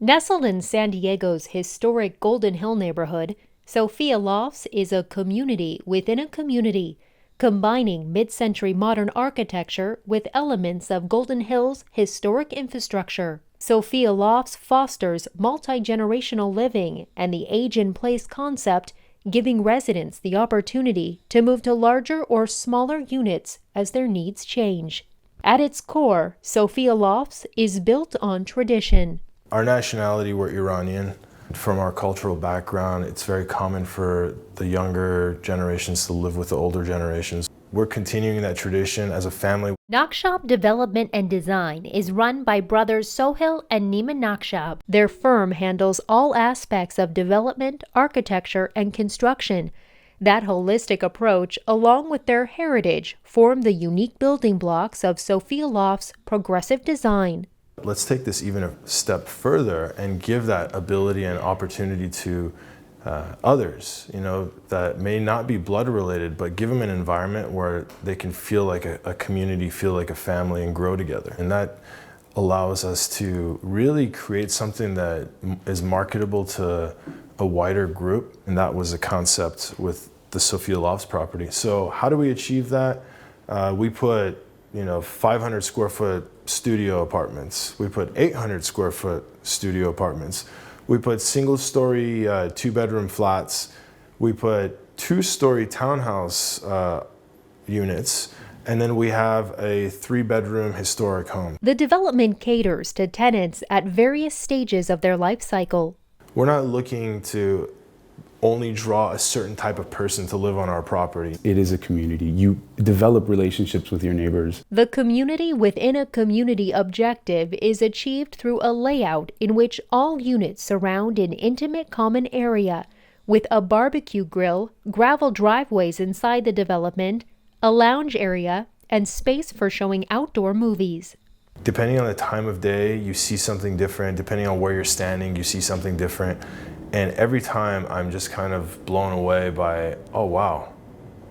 Nestled in San Diego's historic Golden Hill neighborhood, Sofia Lofts is a community within a community, combining mid-century modern architecture with elements of Golden Hill's historic infrastructure. Sofia Lofts fosters multi-generational living and the age-in-place concept, giving residents the opportunity to move to larger or smaller units as their needs change. At its core, Sofia Lofts is built on tradition. Our nationality, we're Iranian. From our cultural background, it's very common for the younger generations to live with the older generations. We're continuing that tradition as a family. Nakshab Development and Design is run by brothers Sohail and Neiman Nakshab. Their firm handles all aspects of development, architecture, and construction. That holistic approach, along with their heritage, form the unique building blocks of Sofia Lofts' progressive design. Let's take this even a step further and give that ability and opportunity to others, that may not be blood related, but give them an environment where they can feel like a community, feel like a family, and grow together. And that allows us to really create something that is marketable to a wider group. And that was a concept with the Sofia Lofts property. So how do we achieve that? We put 500 square foot studio apartments. We put 800 square foot studio apartments. We put single-story, two-bedroom flats. We put two-story townhouse units. And then we have a three-bedroom historic home. The development caters to tenants at various stages of their life cycle. We're not looking to only draw a certain type of person to live on our property. It is a community. You develop relationships with your neighbors. The community within a community objective is achieved through a layout in which all units surround an intimate common area, with a barbecue grill, gravel driveways inside the development, a lounge area, and space for showing outdoor movies. Depending on the time of day, you see something different. Depending on where you're standing, you see something different. And every time I'm just kind of blown away by, oh wow,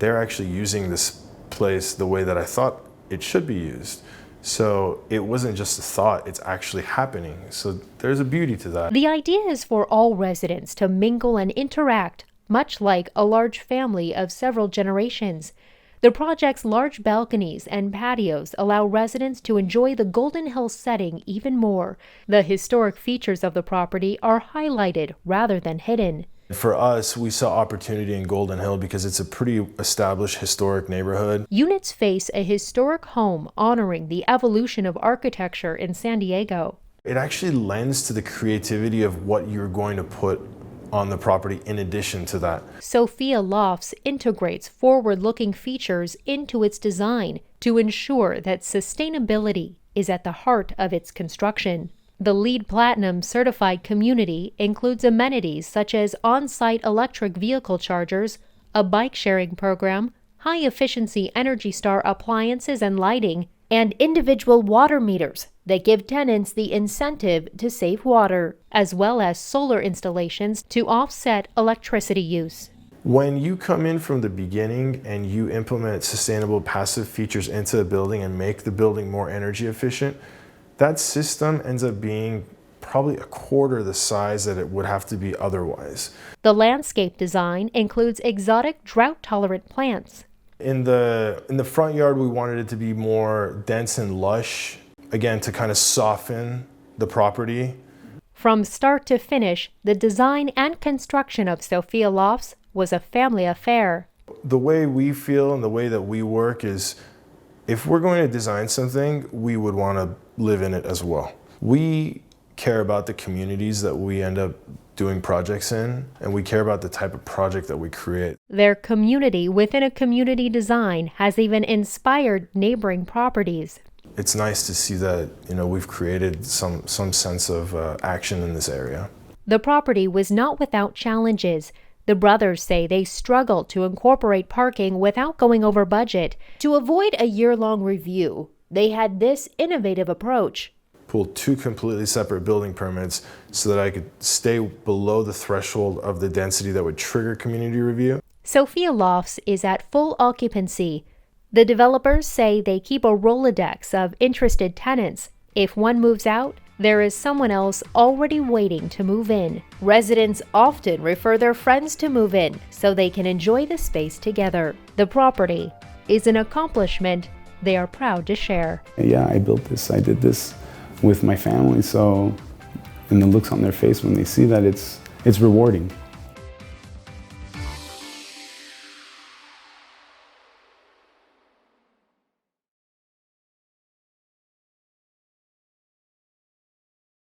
they're actually using this place the way that I thought it should be used. So it wasn't just a thought, it's actually happening. So there's a beauty to that. The idea is for all residents to mingle and interact, much like a large family of several generations. The project's large balconies and patios allow residents to enjoy the Golden Hill setting even more. The historic features of the property are highlighted rather than hidden. For us, we saw opportunity in Golden Hill because it's a pretty established historic neighborhood. Units face a historic home honoring the evolution of architecture in San Diego. It actually lends to the creativity of what you're going to put on the property in addition to that. Sofia Lofts integrates forward-looking features into its design to ensure that sustainability is at the heart of its construction. The LEED Platinum certified community includes amenities such as on-site electric vehicle chargers, a bike-sharing program, high-efficiency Energy Star appliances and lighting, and individual water meters that give tenants the incentive to save water, as well as solar installations to offset electricity use. When you come in from the beginning and you implement sustainable passive features into a building and make the building more energy efficient, that system ends up being probably a quarter the size that it would have to be otherwise. The landscape design includes exotic drought-tolerant plants. In the front yard, we wanted it to be more dense and lush, again, to kind of soften the property. From start to finish, the design and construction of Sofia Lofts was a family affair. The way we feel and the way that we work is, if we're going to design something, we would want to live in it as well. We care about the communities that we end up doing projects in, and we care about the type of project that we create. Their community within a community design has even inspired neighboring properties. It's nice to see that, we've created some sense of action in this area. The property was not without challenges. The brothers say they struggled to incorporate parking without going over budget. To avoid a year-long review, they had this innovative approach. Pulled two completely separate building permits so that I could stay below the threshold of the density that would trigger community review. Sofia Lofts is at full occupancy. The developers say they keep a Rolodex of interested tenants. If one moves out, there is someone else already waiting to move in. Residents often refer their friends to move in so they can enjoy the space together. The property is an accomplishment they are proud to share. Yeah, I built this, I did this with my family, so, and the looks on their face when they see that, it's rewarding.